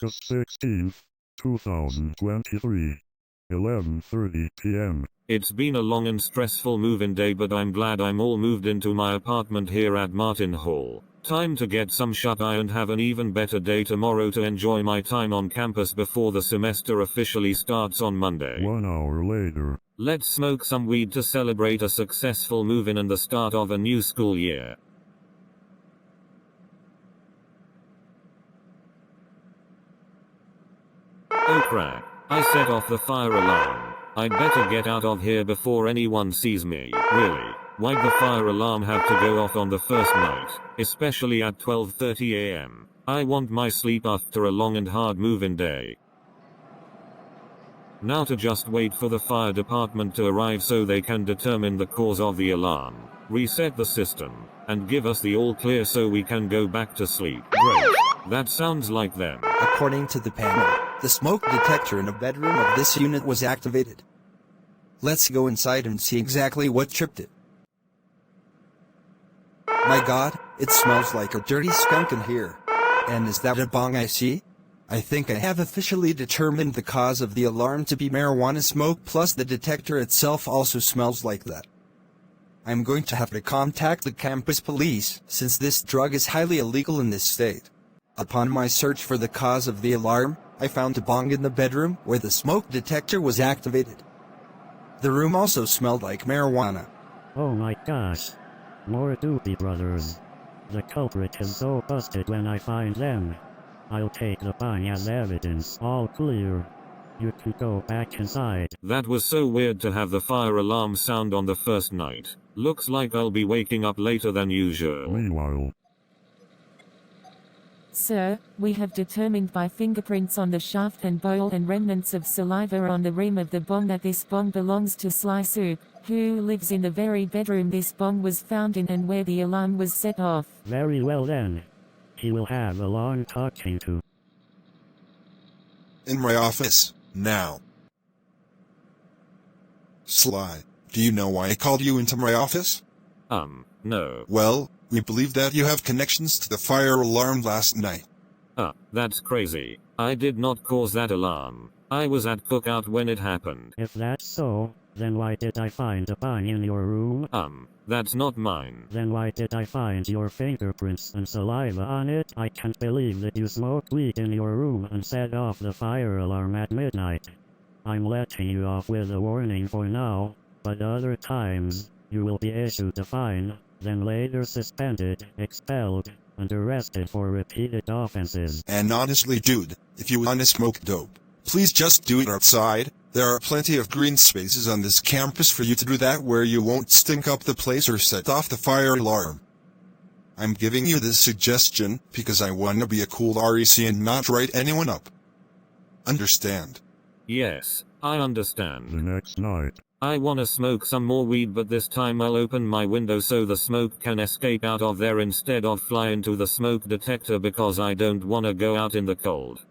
August 16th, 2023, 11:30 p.m. It's been a long and stressful move-in day, but I'm glad I'm all moved into my apartment here at Martin Hall. Time to get some shut-eye and have an even better day tomorrow to enjoy my time on campus before the semester officially starts on Monday. 1 hour later. Let's smoke some weed to celebrate a successful move-in and the start of a new school year. Oh crap, I set off the fire alarm. I'd better get out of here before anyone sees me. Really? Why'd the fire alarm have to go off on the first night, especially at 12:30 a.m.? I want my sleep after a long and hard move-in day. Now to just wait for the fire department to arrive so they can determine the cause of the alarm, reset the system, and give us the all clear so we can go back to sleep. Great. That sounds like them. According to the panel, the smoke detector in a bedroom of this unit was activated. Let's go inside and see exactly what tripped it. My god, it smells like a dirty skunk in here. And is that a bong I see? I think I have officially determined the cause of the alarm to be marijuana smoke, plus the detector itself also smells like that. I'm going to have to contact the campus police, since this drug is highly illegal in this state. Upon my search for the cause of the alarm, I found a bong in the bedroom where the smoke detector was activated. The room also smelled like marijuana. Oh my gosh. More Doobie Brothers. The culprit is so busted when I find them. I'll take the bong as evidence. All clear. You can go back inside. That was so weird to have the fire alarm sound on the first night. Looks like I'll be waking up later than usual. Meanwhile. Sir, we have determined by fingerprints on the shaft and bowl and remnants of saliva on the rim of the bong that this bong belongs to Sly Soup, who lives in the very bedroom this bong was found in and where the alarm was set off. Very well then. He will have a long talking to. In my office, now. Sly, do you know why I called you into my office? No. Well, we believe that you have connections to the fire alarm last night. That's crazy. I did not cause that alarm. I was at cookout when it happened. If that's so, then why did I find a bong in your room? That's not mine. Then why did I find your fingerprints and saliva on it? I can't believe that you smoked weed in your room and set off the fire alarm at midnight. I'm letting you off with a warning for now, but other times, you will be issued a fine, then later suspended, expelled, and arrested for repeated offenses. And honestly, dude, if you wanna smoke dope, please just do it outside. There are plenty of green spaces on this campus for you to do that where you won't stink up the place or set off the fire alarm. I'm giving you this suggestion because I wanna be a cool REC and not write anyone up. Understand? Yes, I understand. The next night. I wanna smoke some more weed, but this time I'll open my window so the smoke can escape out of there instead of fly into the smoke detector because I don't wanna go out in the cold.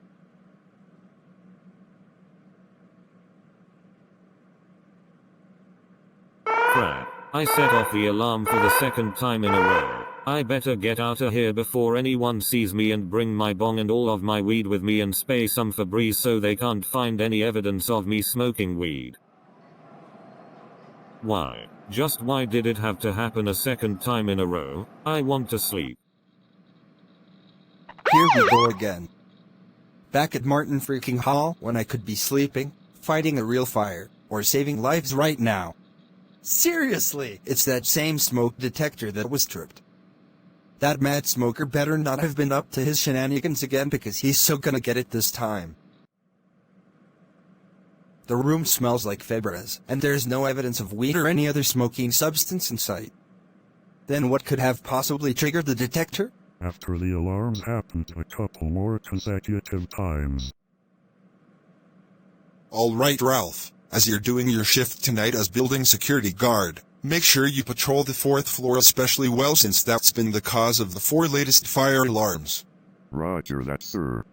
Crap. I set off the alarm for the second time in a row. I better get out of here before anyone sees me and bring my bong and all of my weed with me and spray some Febreze so they can't find any evidence of me smoking weed. Why? Just why did it have to happen a second time in a row? I want to sleep. Here we go again. Back at Martin freaking Hall when I could be sleeping, fighting a real fire, or saving lives right now. Seriously, it's that same smoke detector that was tripped. That mad smoker better not have been up to his shenanigans again because he's so gonna get it this time. The room smells like Febreze, and there's no evidence of weed or any other smoking substance in sight. Then what could have possibly triggered the detector? After the alarm happened a couple more consecutive times. Alright, Ralph, as you're doing your shift tonight as building security guard, make sure you patrol the 4th floor especially well since that's been the cause of the 4 latest fire alarms. Roger that, sir.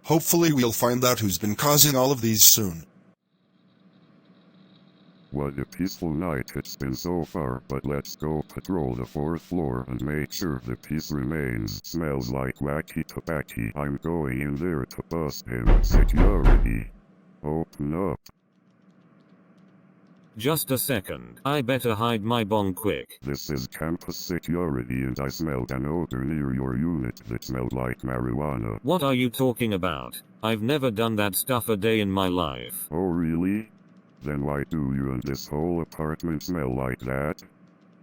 Hopefully we'll find out who's been causing all of these soon. What a peaceful night it's been so far, but let's go patrol the 4th floor and make sure the peace remains. Smells like wacky tobacco. I'm going in there to bust him. Security. Open up. Just a second. I better hide my bong quick. This is campus security and I smelled an odor near your unit that smelled like marijuana. What are you talking about? I've never done that stuff a day in my life. Oh really? Then why do you and this whole apartment smell like that?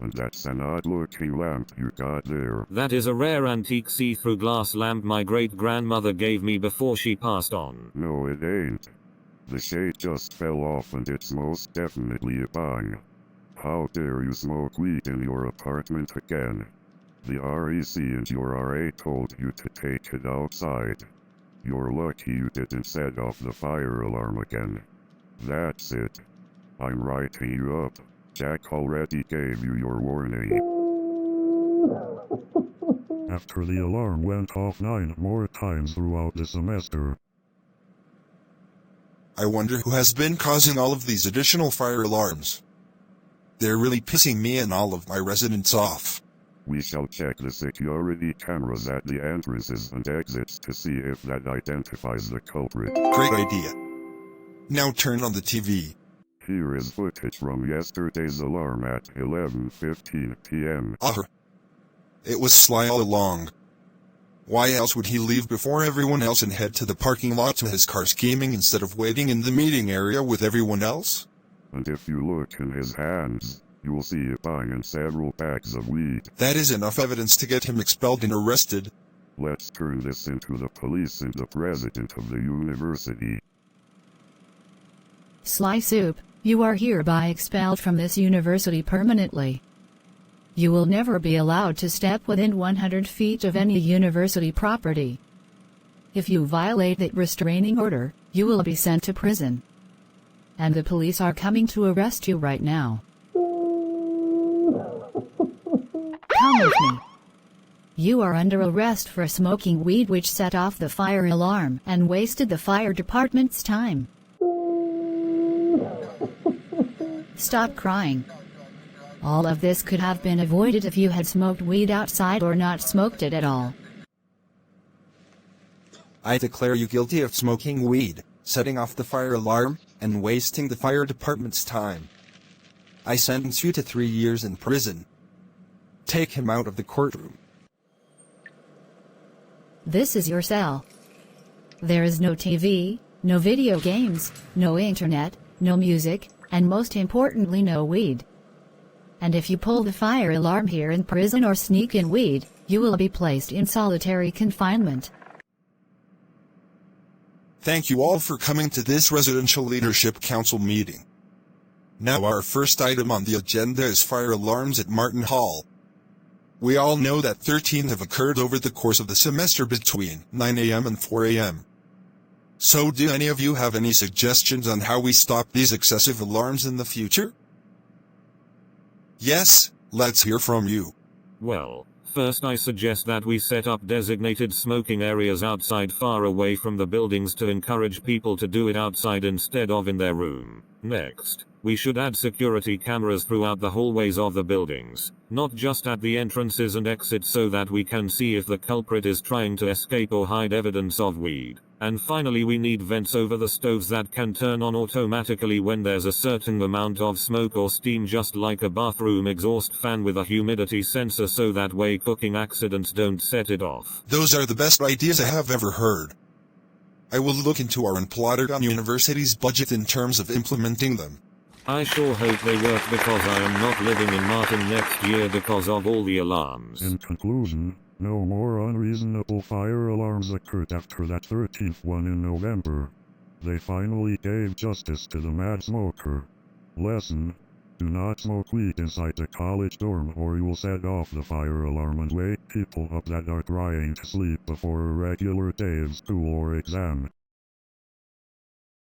And that's an odd-looking lamp you got there. That is a rare antique see-through glass lamp my great-grandmother gave me before she passed on. No it ain't. The shade just fell off and it's most definitely a bong. How dare you smoke weed in your apartment again? The REC and your RA told you to take it outside. You're lucky you didn't set off the fire alarm again. That's it. I'm writing you up. Jack already gave you your warning. After the alarm went off 9 more times throughout the semester. I wonder who has been causing all of these additional fire alarms. They're really pissing me and all of my residents off. We shall check the security cameras at the entrances and exits to see if that identifies the culprit. Great idea. Now turn on the TV. Here is footage from yesterday's alarm at 11:15 p.m. It was Sly all along. Why else would he leave before everyone else and head to the parking lot to his car scheming instead of waiting in the meeting area with everyone else? And if you look in his hands, you will see a bong and several bags of weed. That is enough evidence to get him expelled and arrested. Let's turn this into the police and the president of the university. Sly Soup, you are hereby expelled from this university permanently. You will never be allowed to step within 100 feet of any university property. If you violate that restraining order, you will be sent to prison. And the police are coming to arrest you right now. Come with me. You are under arrest for smoking weed which set off the fire alarm and wasted the fire department's time. Stop crying. All of this could have been avoided if you had smoked weed outside or not smoked it at all. I declare you guilty of smoking weed, setting off the fire alarm, and wasting the fire department's time. I sentence you to 3 years in prison. Take him out of the courtroom. This is your cell. There is no TV, no video games, no internet, no music, and most importantly no weed. And if you pull the fire alarm here in prison or sneak in weed, you will be placed in solitary confinement. Thank you all for coming to this Residential Leadership Council meeting. Now our first item on the agenda is fire alarms at Martin Hall. We all know that 13 have occurred over the course of the semester between 9 a.m. and 4 a.m. So do any of you have any suggestions on how we stop these excessive alarms in the future? Yes, let's hear from you. Well, first I suggest that we set up designated smoking areas outside far away from the buildings to encourage people to do it outside instead of in their room. Next, we should add security cameras throughout the hallways of the buildings, not just at the entrances and exits so that we can see if the culprit is trying to escape or hide evidence of weed. And finally we need vents over the stoves that can turn on automatically when there's a certain amount of smoke or steam, just like a bathroom exhaust fan with a humidity sensor, so that way cooking accidents don't set it off. Those are the best ideas I have ever heard. I will look into our Unplotterdown University's budget in terms of implementing them. I sure hope they work, because I am not living in Martin next year because of all the alarms. In conclusion, no more unreasonable fire alarms occurred after that 13th one in November. They finally gave justice to the mad smoker. Lesson: do not smoke weed inside the college dorm, or you will set off the fire alarm and wake people up that are trying to sleep before a regular day of school or exam.